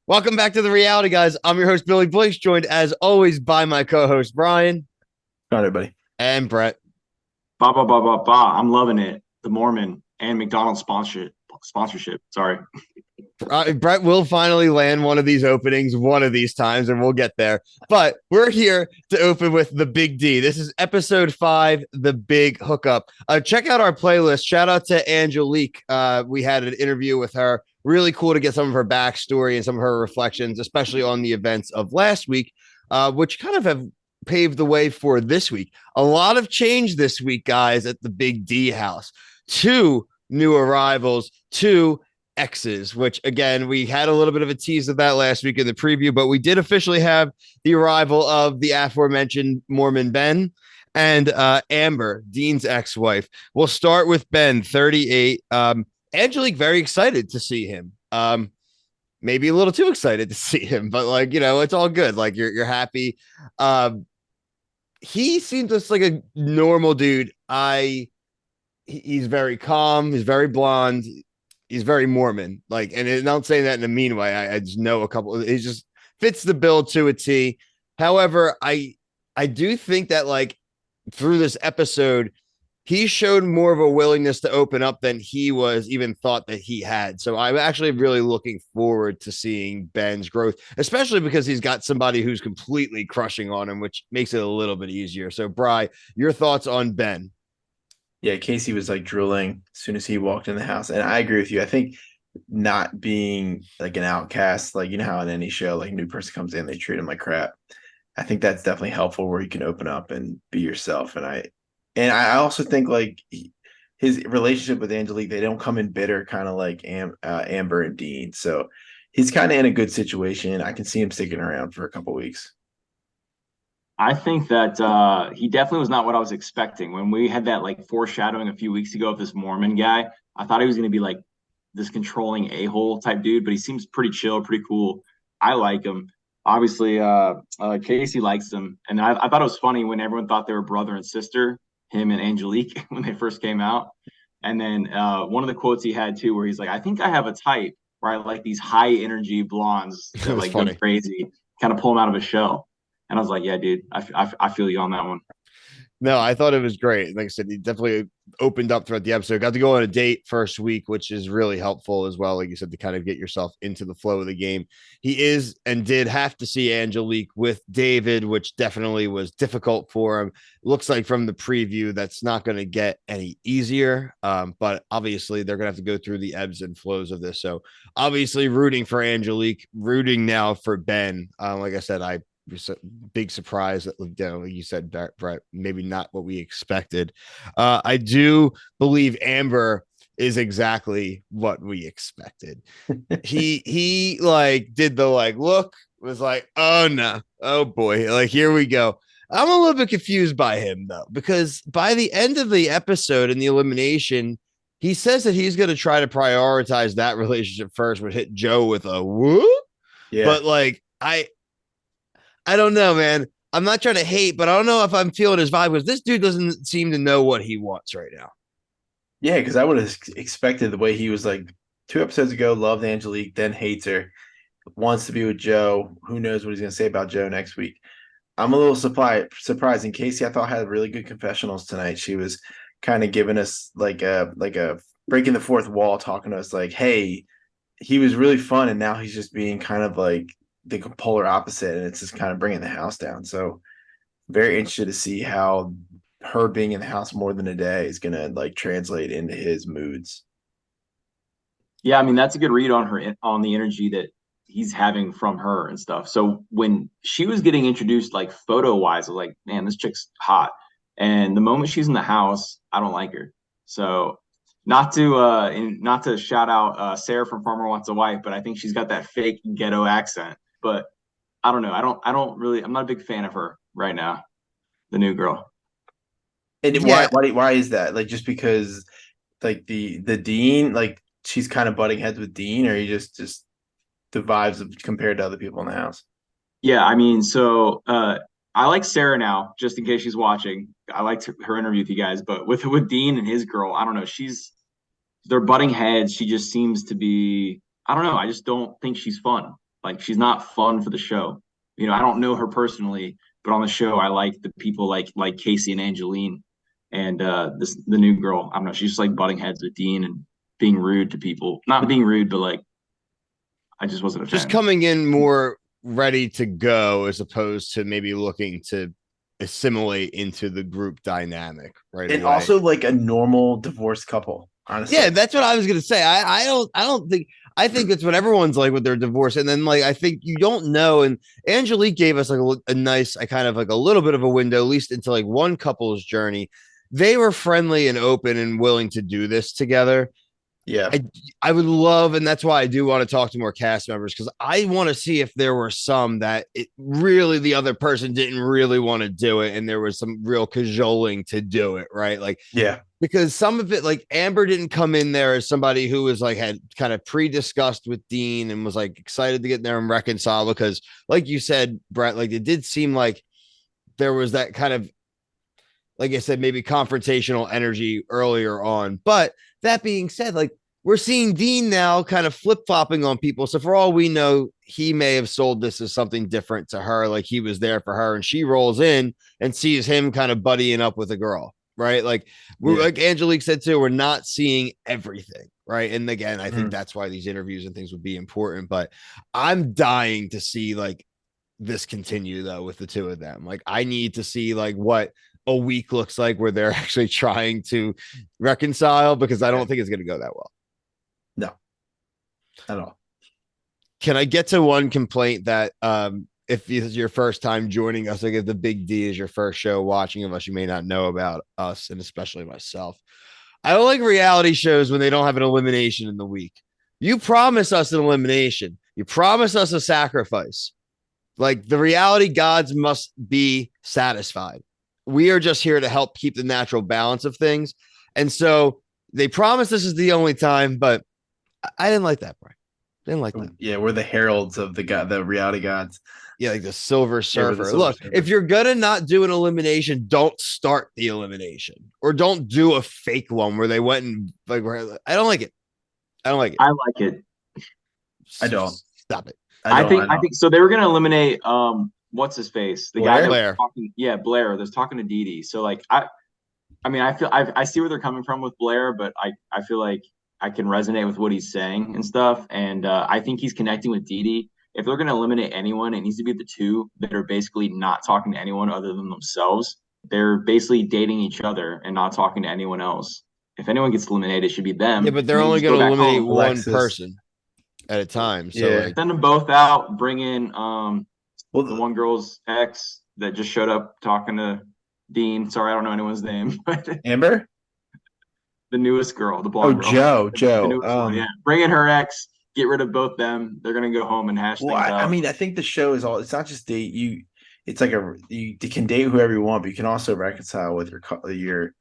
Welcome back to the reality, guys. I'm your host, Billy Boyce, joined as always by my co-host Brian All right, buddy. and Brett. Ba ba ba ba ba. I'm loving it. The Mormon and McDonald's sponsorship. Sorry. Brett will finally land one of these openings one of these times, and we'll get there. But we're here to open with the Big D. This is episode 5, the Big Hookup. Check out our playlist. Shout out to Angelique. We had an interview with her. Really cool to get some of her backstory and some of her reflections, especially on the events of last week, which kind of have paved the way for this week. A lot of change this week, guys, at the Big D house. 2 new arrivals, 2 X's, which again, we had a little bit of a tease of that last week in the preview, but we did officially have the arrival of the aforementioned Mormon Ben and Amber, Dean's ex-wife. We'll start with Ben, 38. Angelique, very excited to see him. Maybe a little too excited to see him, but like, it's all good. Like you're happy. He seems just like a normal dude. He's very calm, he's very blonde, he's very Mormon. Like, and I'm not saying that in a mean way. I just know a couple. He just fits the bill to a T. However, I do think that like through this episode, he showed more of a willingness to open up than he was even thought that he had. So I'm actually really looking forward to seeing Ben's growth, especially because he's got somebody who's completely crushing on him, which makes it a little bit easier. So, Bry, your thoughts on Ben? Yeah, Casey was like drooling as soon as he walked in the house. And I agree with you. I think not being like an outcast, like you know how in any show, like a new person comes in, they treat him like crap. I think that's definitely helpful where you can open up and be yourself. And I also think like his relationship with Angelique, they don't come in bitter, kind of like Amber and Dean. So he's kind of in a good situation. I can see him sticking around for a couple weeks. I think that he definitely was not what I was expecting. When we had that like foreshadowing a few weeks ago of this Mormon guy, I thought he was going to be like this controlling a-hole type dude, but he seems pretty chill, pretty cool. I like him. Obviously, Casey likes him. And I thought it was funny when everyone thought they were brother and sister, him and Angelique, when they first came out. And then one of the quotes he had too, where he's like, I think I have a type where I like these high energy blondes It that was like go funny. crazy, kind of pull him out of a shell. And I was like, yeah, dude, I feel you on that one. No, I thought it was great. Like I said, he definitely opened up throughout the episode. Got to go on a date first week, which is really helpful as well. Like you said, to kind of get yourself into the flow of the game. He is and did have to see Angelique with David, which definitely was difficult for him. Looks like from the preview, that's not going to get any easier. But obviously, they're going to have to go through the ebbs and flows of this. So obviously, rooting for Angelique, rooting now for Ben. Like I said, I was a big surprise that like you said, Brett, maybe not what we expected. I do believe Amber is exactly what we expected. He like did the like look, was like, oh no, oh boy, like here we go. I'm a little bit confused by him though, because by the end of the episode in the elimination, he says that he's going to try to prioritize that relationship first, would hit Joe with a whoop. Yeah. But like I don't know, man. I'm not trying to hate, but I don't know if I'm feeling his vibe because this dude doesn't seem to know what he wants right now. Yeah, because I would have expected the way he was like 2 episodes ago, loved Angelique, then hates her, wants to be with Joe. Who knows what he's going to say about Joe next week? I'm a little surprised. And Casey, I thought had really good confessionals tonight. She was kind of giving us like a breaking the fourth wall, talking to us like, "Hey, he was really fun, and now he's just being kind of like the polar opposite, and it's just kind of bringing the house down." So very interested to see how her being in the house more than a day is gonna like translate into his moods. Yeah, I mean that's a good read on her on the energy that he's having from her and stuff. So when she was getting introduced, like photo wise, I was like, man, this chick's hot. And the moment she's in the house, I don't like her. So not to shout out Sarah from Farmer Wants a Wife, but I think she's got that fake ghetto accent. But I don't know. I don't really I'm not a big fan of her right now, the new girl. And Yeah, why is that? Like just because like the dean like she's kind of butting heads with Dean, or you just the vibes of compared to other people in the house? Yeah, I mean, so I like Sarah now, just in case she's watching. I liked her interview with you guys, but with Dean and his girl, I don't know. They're butting heads. She just seems to be, I don't know. I just don't think she's fun. Like she's not fun for the show. You know, I don't know her personally, but on the show, I like the people like Casey and Angeline, and the new girl. I don't know. She's just like butting heads with Dean and being rude to people. Not being rude, but like I just wasn't a Just fan. coming in more ready to go as opposed to maybe looking to assimilate into the group dynamic right And away. also like a normal divorced couple, honestly. Yeah, that's what I was gonna say. I don't think I think it's what everyone's like with their divorce. And then like I think you don't know. And Angelique gave us like a nice, I kind of like a little bit of a window, at least into like one couple's journey. They were friendly and open and willing to do this together. Yeah. I I would love, and that's why I do want to talk to more cast members because I want to see if there were some that it really the other person didn't really want to do it, and there was some real cajoling to do it, right? Like, Yeah. because some of it, like Amber didn't come in there as somebody who was like had kind of pre-discussed with Dean and was like excited to get there and reconcile because, like you said, Brett, like it did seem like there was that kind of, like I said, maybe confrontational energy earlier on. But that being said, like we're seeing Dean now kind of flip flopping on people. So for all we know, he may have sold this as something different to her. Like he was there for her and she rolls in and sees him kind of buddying up with a girl. Right. Like we're like Angelique said too, we're not seeing everything. Right. And again, I think that's why these interviews and things would be important. But I'm dying to see like this continue though with the two of them. Like I need to see like what a week looks like where they're actually trying to reconcile because I don't think it's going to go that well. No, at all. Can I get to one complaint that if this is your first time joining us, like if the Big D is your first show watching of us, you may not know about us and especially myself. I don't like reality shows when they don't have an elimination in the week. You promise us an elimination. You promise us a sacrifice. Like the reality gods must be satisfied. We are just here to help keep the natural balance of things. And so they promise this is the only time, but I didn't like that, Brian. Didn't like that. Yeah, we're the heralds of the reality gods. Yeah, like the Silver Surfer. Silver Look, Surfer. if you're gonna not do an elimination, don't start the elimination or don't do a fake one where they went and like. I don't like it. I don't like it. I like it. I don't. Stop it. I think so. They were gonna eliminate what's his face, the guy that Blair. was talking, Blair. There's talking to Dee Dee. So like I mean, I see where they're coming from with Blair, but I feel like I can resonate with what he's saying and stuff, and I think he's connecting with Dee Dee. If they're gonna eliminate anyone, it needs to be the two that are basically not talking to anyone other than themselves. They're basically dating each other and not talking to anyone else. If anyone gets eliminated, it should be them. Yeah, but they're And only just go going to back eliminate home. one Alexis. person at a time. So Yeah. like, Send them both out. Bring in Well, the one girl's ex that just showed up talking to Dean. Sorry, I don't know anyone's name, but Amber? the newest girl, the blonde girl. Joe. The Joe. newest one, yeah. Bring in her ex. Get rid of both them. They're gonna go home and hash Well, things out. I mean, I think the show is all. It's not just date you. It's like you can date whoever you want, but you can also reconcile with your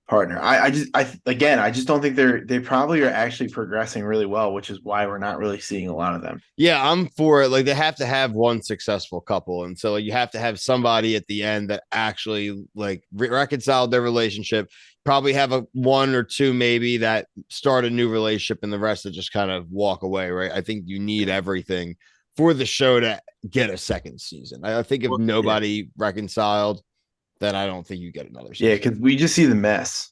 partner. I just don't think they probably are actually progressing really well, which is why we're not really seeing a lot of them. yeah, I'm for it. Like they have to have one successful couple. And so like, you have to have somebody at the end that actually like reconciled their relationship. Probably have a one or two maybe that start a new relationship and the rest that just kind of walk away, right? I think you need everything for the show to get a second season. I think if nobody reconciled, then I don't think you get another season. Yeah, because we just see the mess.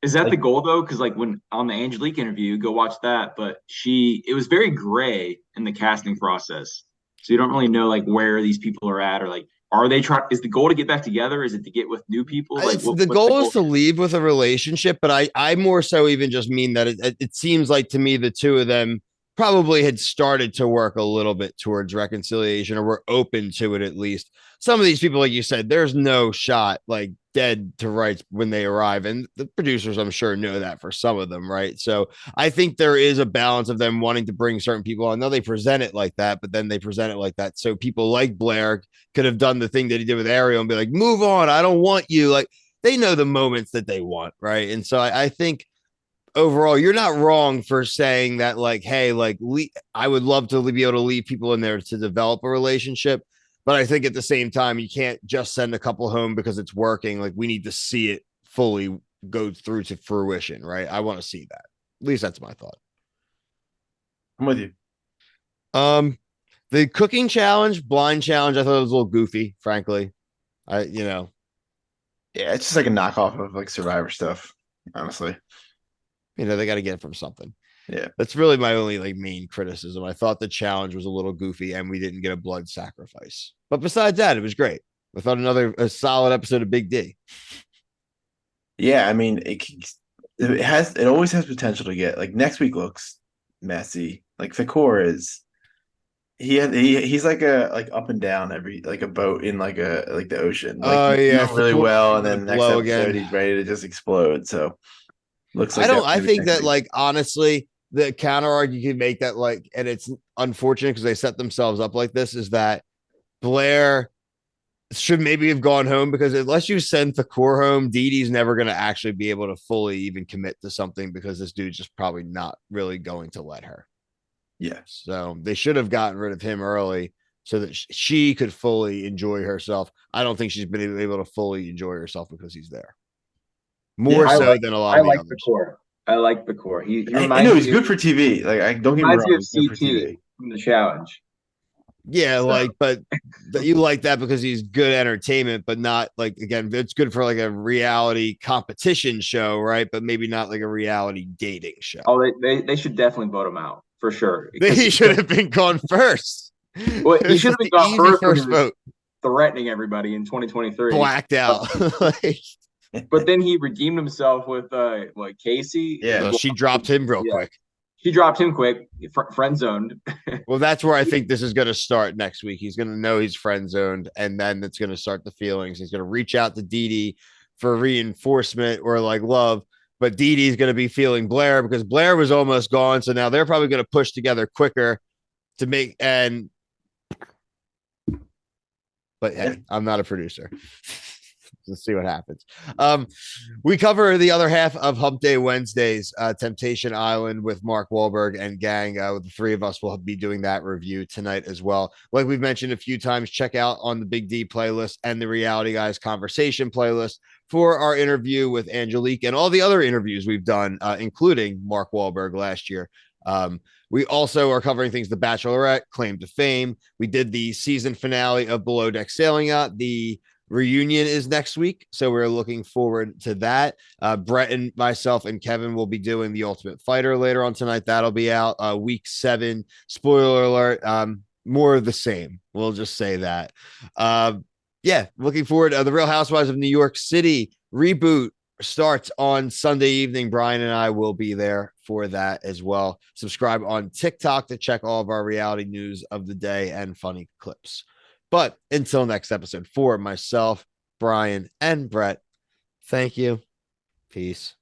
Is that the goal though? Because like when on the Angelique interview, go watch that. But it was very gray in the casting process, so you don't really know like where these people are at or like are they trying? Is the goal to get back together? Is it to get with new people? Like the goal is to leave with a relationship, but I more so even just mean that it seems like to me the two of them probably had started to work a little bit towards reconciliation or were open to it at least. Some of these people, like you said, there's no shot like dead to rights when they arrive. And the producers, I'm sure, know that for some of them, right? So I think there is a balance of them wanting to bring certain people on. I know they present it like that, but then they present it like that. So people like Blair could have done the thing that he did with Ariel and be like, move on, I don't want you. Like they know the moments that they want, right? And so I think overall, you're not wrong for saying that, like, hey, like, I would love to be able to leave people in there to develop a relationship. But I think at the same time, you can't just send a couple home because it's working. Like, we need to see it fully go through to fruition, right? I want to see that. At least that's my thought. I'm with you. The cooking challenge, blind challenge, I thought it was a little goofy, frankly. Yeah, it's just like a knockoff of like Survivor stuff, honestly. They got to get it from something. Yeah. That's really my only like main criticism. I thought the challenge was a little goofy and we didn't get a blood sacrifice. But besides that, it was great. I thought a solid episode of Big D. Yeah, I mean, it always has potential to get like next week looks messy. Like the core is he's like a like up and down every like a boat in like the ocean. Like Oh he's yeah, doing really well, and gonna then next blow episode again. he's ready to just explode. So looks I like don't. that's I gonna be think next that week. like honestly, the counter argument you can make that like, and it's unfortunate because they set themselves up like this, is that Blair should maybe have gone home because unless you send the core home, Dee Dee's never going to actually be able to fully even commit to something because this dude's just probably not really going to let her. Yeah. So they should have gotten rid of him early so that she could fully enjoy herself. I don't think she's been able to fully enjoy herself because he's there. More Yeah, so than a lot I of the like the others. core. I like the core. He I reminds know he's me good for TV. Like I don't get me reminds wrong, me of he's good for CT TV. from the challenge. Yeah, So, like, but you like that because he's good entertainment, but not like, again, it's good for like a reality competition show, right? But maybe not like a reality dating show. oh, they should definitely vote him out for sure. He should have been gone first. Well, he It's should have like been gone easy first when he first was vote. threatening everybody in 2023. Blacked out. Like, But then he redeemed himself with Casey. Yeah. she dropped him real Yeah. quick. She dropped him quick, friend zoned. Well, that's where I think this is going to start next week. He's going to know he's friend zoned, and then it's going to start the feelings. He's going to reach out to Dee Dee for reinforcement or like love, but Dee Dee's going to be feeling Blair because Blair was almost gone. So now they're probably going to push together quicker to make. But hey, I'm not a producer. Let's see what happens. We cover the other half of Hump Day Wednesdays, Temptation Island with Mark Wahlberg and gang. The three of us will be doing that review tonight as well. Like we've mentioned a few times, check out on the Big D playlist and the Reality Guys Conversation playlist for our interview with Angelique and all the other interviews we've done, including Mark Wahlberg last year. We also are covering things The Bachelorette, Claim to Fame. We did the season finale of Below Deck Sailing Yacht. The reunion is next week, so we're looking forward to that. Brett and myself and Kevin will be doing The Ultimate Fighter later on tonight. That'll be out week 7. Spoiler alert, more of the same. We'll just say that. Yeah, looking forward to The Real Housewives of New York City reboot starts on Sunday evening. Brian and I will be there for that as well. Subscribe on TikTok to check all of our reality news of the day and funny clips. But until next episode, for myself, Brian, and Brett, thank you. Peace.